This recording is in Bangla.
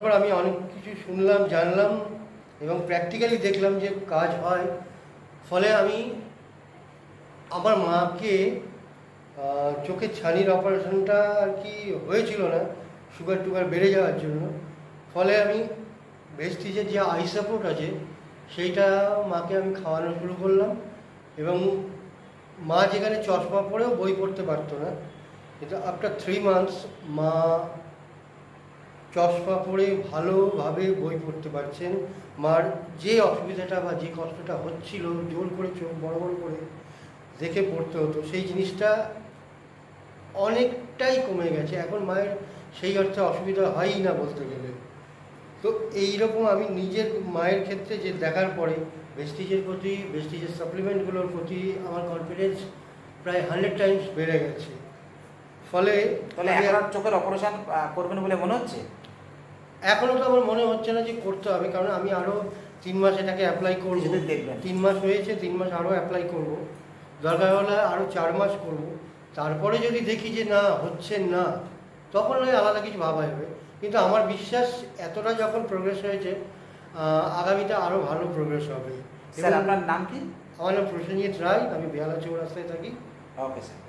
তারপর আমি অনেক কিছু শুনলাম, জানলাম এবং প্র্যাকটিক্যালি দেখলাম যে কাজ হয়। ফলে আমি আমার মাকে চোখের ছানির অপারেশনটা আর কি হয়েছিল না সুগার টুগার বেড়ে যাওয়ার জন্য। ফলে আমি ভেস্টিজের যে আই সাপোর্ট আছে সেইটা মাকে আমি খাওয়ানো শুরু করলাম এবং মা যেখানে চশমা পরেও বই পড়তে পারতো না, কিন্তু আফটার 3 মান্থস মা চশমা পরে ভালোভাবে বই পড়তে পারছেন। মার যে অসুবিধাটা বা যে কষ্টটা হচ্ছিল, জোর করে চোখ বড় বড় করে দেখে পড়তে হতো, সেই জিনিসটা অনেকটাই কমে গেছে। এখন মায়ের সেই অর্থে অসুবিধা হয়ই না বলতে গেলে। তো এইরকম আমি নিজের মায়ের ক্ষেত্রে যে দেখার পরে ভেস্টিজের প্রতি, ভেস্টিজের সাপ্লিমেন্টগুলোর প্রতি আমার কনফিডেন্স প্রায় 100 টাইমস বেড়ে গেছে। ফলে তাহলে এখন আর চোখের অপারেশন করবেন বলে মনে হচ্ছে? এখনও তো আমার মনে হচ্ছে না যে করতে হবে, কারণ আমি আরও 3 মাস এটাকে অ্যাপ্লাই করবো। দেখবেন 3 মাস হয়েছে, 3 মাস আরও অ্যাপ্লাই করব, দরকার হলে আরও 4 মাস করব। তারপরে যদি দেখি যে না হচ্ছে না, তখন নয় আলাদা কিছু ভাবা যাবে। কিন্তু আমার বিশ্বাস এতটা যখন প্রোগ্রেস হয়েছে, আগামীতে আরও ভালো প্রোগ্রেস হবে। স্যার আপনার নাম কি? আমার নাম প্রসেনজিৎ রায়, আমি বেহালা চৌরাস্তায় থাকি। Okay sir.